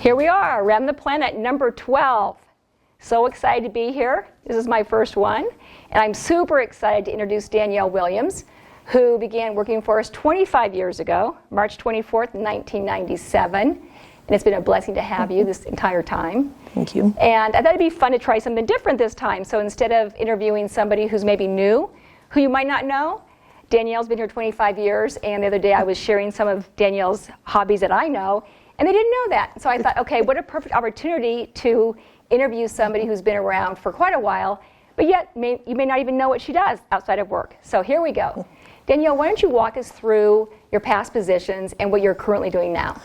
Here we are, Around the Planet, number 12. So excited to be here. This is my first one. And I'm super excited to introduce Danielle Williams, who began working for us 25 years ago, March 24th, 1997. And it's been a blessing to have you this entire time. Thank you. And I thought it'd be fun to try something different this time. So instead of interviewing somebody who's maybe new, who you might not know, Danielle's been here 25 years, and the other day I was sharing some of Danielle's hobbies that I know, and they didn't know that. So I thought, okay, what a perfect opportunity to interview somebody who's been around for quite a while, but yet you may not even know what she does outside of work. So here we go. Danielle, why don't you walk us through your past positions and what you're currently doing now?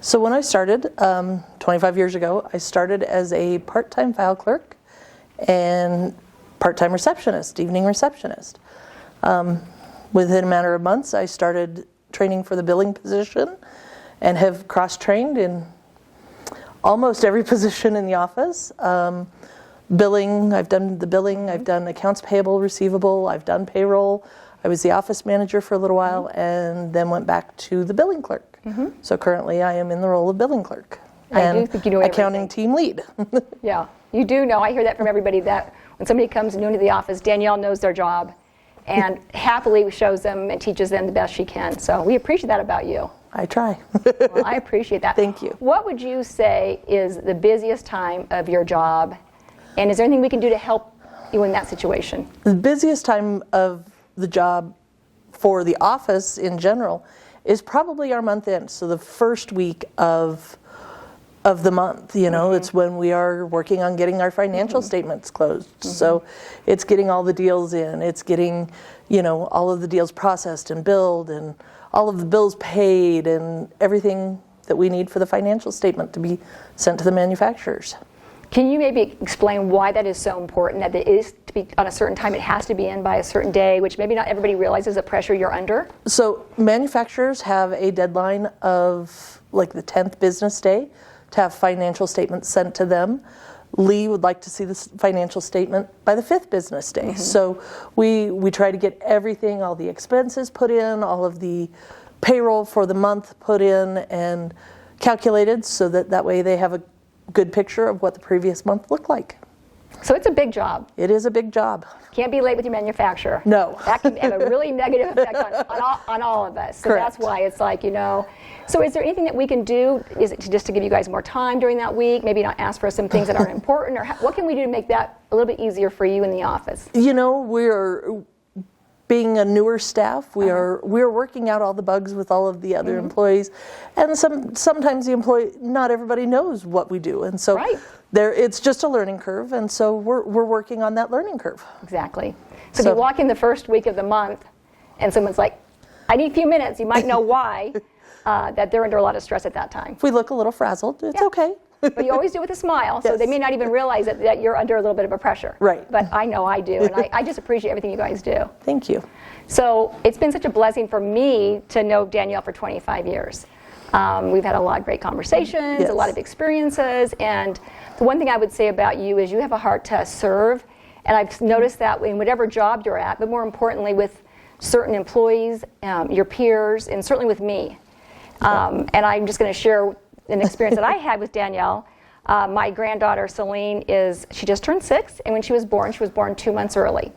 So when I started 25 years ago, I started as a part-time file clerk and part-time receptionist, evening receptionist. Within a matter of months, I started training for the billing position and have cross-trained in almost every position in the office. Billing, I've done the billing, I've done accounts payable, receivable, I've done payroll. I was the office manager for a little while and then went back to the billing clerk. So currently I am in the role of billing clerk and I do think you know accounting everything. team lead. Yeah, you do know. I hear that from everybody, that when somebody comes new into the office, Danielle knows their job and happily shows them and teaches them the best she can. So we appreciate that about you. I try. Well, I appreciate that. Thank you. What would you say is the busiest time of your job? And is there anything we can do to help you in that situation? The busiest time of the job for the office in general is probably our month end. So the first week of the month, you know, it's when we are working on getting our financial statements closed. So it's getting all the deals in, it's getting, you know, all of the deals processed and billed and all of the bills paid and everything that we need for the financial statement to be sent to the manufacturers. Can you maybe explain why that is so important, that it is to be on a certain time, it has to be in by a certain day, which maybe not everybody realizes the pressure you're under? So manufacturers have a deadline of like the 10th business day to have financial statements sent to them. Lee would like to see this financial statement by the 5th business day. So we try to get everything, all the expenses put in, all of the payroll for the month put in and calculated so that way they have a good picture of what the previous month looked like. So it's a big job. It is a big job. Can't be late with your manufacturer. No. That can have a really negative effect on all of us. So Correct. that's why it's like, you know. So is there anything that we can do? Is it just to give you guys more time during that week? Maybe not ask for some things that aren't important? Or what can we do to make that a little bit easier for you in the office? You know, we're being a newer staff, we're working out all the bugs with all of the other employees, and sometimes the not everybody knows what we do, and so it's just a learning curve, and so we're working on that learning curve. Exactly. So if you walk in the first week of the month, and someone's like, "I need a few minutes," you might know why. That they're under a lot of stress at that time. If we look a little frazzled, it's okay. But you always do it with a smile, so they may not even realize that you're under a little bit of a pressure. Right. But I know I do, and I just appreciate everything you guys do. Thank you. So it's been such a blessing for me to know Danielle for 25 years. We've had a lot of great conversations, a lot of experiences, and the one thing I would say about you is you have a heart to serve, and I've noticed that in whatever job you're at, but more importantly with certain employees, your peers, and certainly with me. And I'm just going to share an experience that I had with Danielle. My granddaughter Celine she just turned 6, and when she was born 2 months early.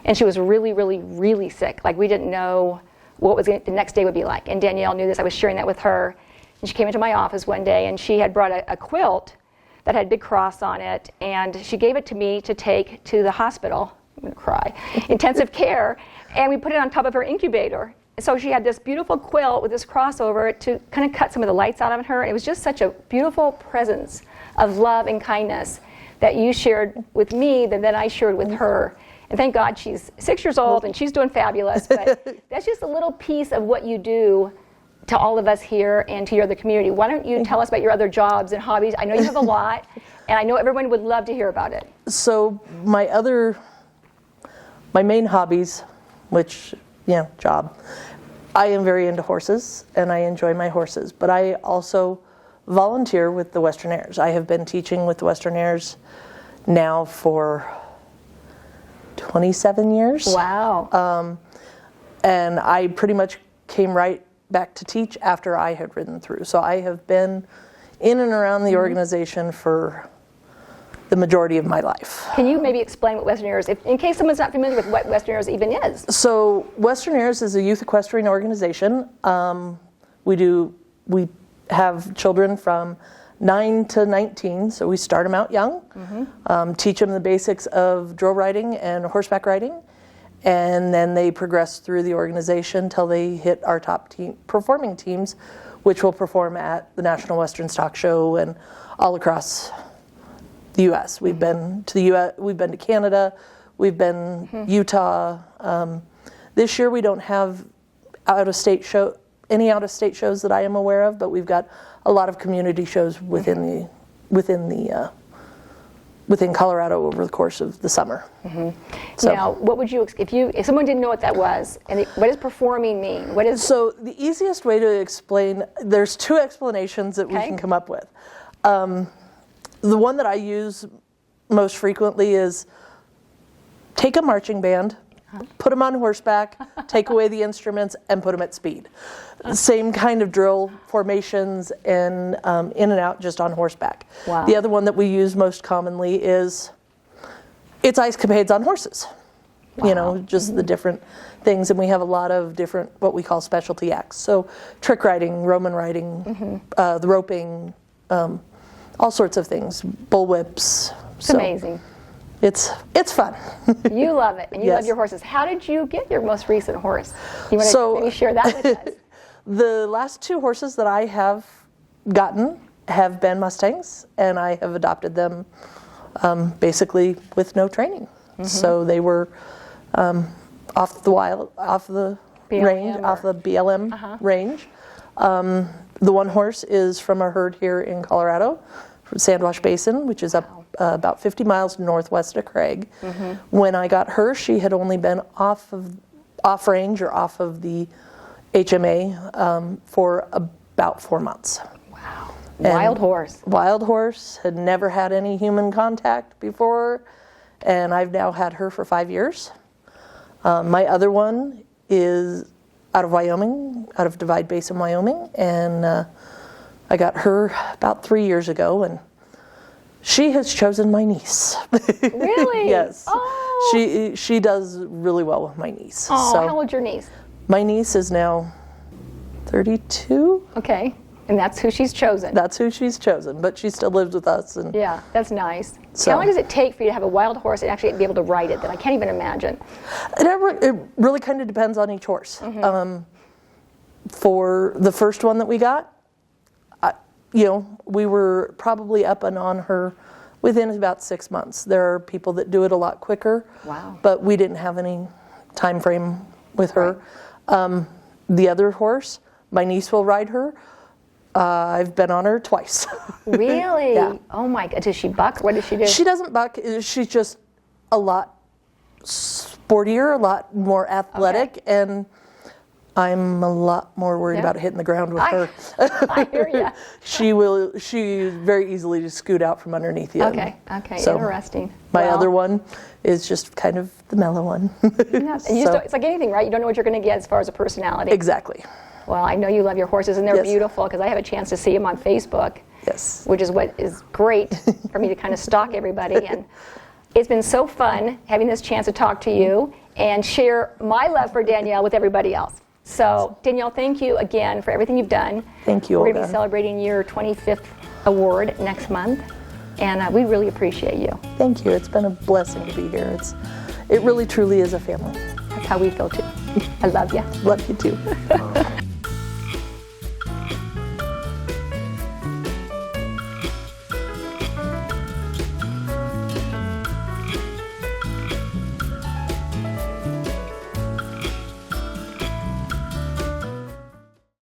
And she was really, really, really sick. Like we didn't know what the next day would be like. And Danielle knew this. I was sharing that with her. And she came into my office one day, and she had brought a quilt that had a big cross on it. And she gave it to me to take to the hospital. I'm going to cry. Intensive care. And we put it on top of her incubator. So she had this beautiful quilt with this cross over it to kind of cut some of the lights out of her. It was just such a beautiful presence of love and kindness that you shared with me that then I shared with her. And thank God she's 6 years old and she's doing fabulous. But that's just a little piece of what you do to all of us here and to your other community. Why don't you tell us about your other jobs and hobbies? I know you have a lot, and I know everyone would love to hear about it. So my main hobbies, which, job, I am very into horses, and I enjoy my horses, but I also volunteer with the Western Airs. I have been teaching with the Western Airs now for 27 years. Wow. And I pretty much came right back to teach after I had ridden through. So I have been in and around the organization for the majority of my life. Can you maybe explain what Western Aires, in case someone's not familiar with what Western Aires even is? So Western Aires is a youth equestrian organization. We have children from 9 to 19, so we start them out young, teach them the basics of drill riding and horseback riding, and then they progress through the organization until they hit our top performing teams, which will perform at the National Western Stock Show and all across the U.S. We've been to the U.S. We've been to Canada. We've been Utah. This year we don't have any out-of-state shows that I am aware of, but we've got a lot of community shows within Colorado over the course of the summer. So, now, what would you, if someone didn't know what that was, and what does performing mean? What is? So the easiest way to explain, there's two explanations that we can come up with. The one that I use most frequently is take a marching band, put them on horseback, take away the instruments, and put them at speed. Same kind of drill formations and in and out just on horseback. Wow. The other one that we use most commonly is it's ice capades on horses. Wow. You know, just the different things, and we have a lot of different what we call specialty acts. So trick riding, Roman riding, the roping, all sorts of things, bullwhips. It's amazing. It's fun. You love it, and you love your horses. How did you get your most recent horse? You want to maybe share that with us? The last two horses that I have gotten have been Mustangs, and I have adopted them basically with no training. So they were off the BLM range. The one horse is from a herd here in Colorado, from Sandwash Basin, which is up about 50 miles northwest of Craig. When I got her, she had only been off range or off of the HMA for about 4 months. Wow. And wild horse. Wild horse, had never had any human contact before, and I've now had her for 5 years. My other one is out of Wyoming, out of Divide Basin, Wyoming, and I got her about 3 years ago, and she has chosen my niece. Really? Yes. Oh. She does really well with my niece. Oh, so how old's your niece? my niece is now 32. Okay, and that's who she's chosen. That's who she's chosen, but she still lives with us. And yeah, that's nice. So, how long does it take for you to have a wild horse and actually be able to ride it? That I can't even imagine. it really kind of depends on each horse. For the first one that we got, we were probably up and on her within about 6 months. There are people that do it a lot quicker. Wow. But we didn't have any time frame with her. The other horse, my niece will ride her. I've been on her twice. Really? Yeah. Oh my God. Does she buck? What does she do? She doesn't buck. She's just a lot sportier, a lot more athletic, and I'm a lot more worried about hitting the ground with her. I hear you. She very easily just scoot out from underneath you. Okay, so interesting. My other one is just kind of the mellow one. And it's like anything, right? You don't know what you're going to get as far as a personality. Exactly. Well, I know you love your horses, and they're beautiful, because I have a chance to see them on Facebook. Yes. Which is what is great for me to kind of stalk everybody. And it's been so fun having this chance to talk to you and share my love for Danielle with everybody else. So, Danielle, thank you again for everything you've done. Thank you, We're going to Olga. be celebrating your 25th award next month, and we really appreciate you. Thank you. It's been a blessing to be here. It really, truly is a family. That's how we feel, too. I love you. Love you, too.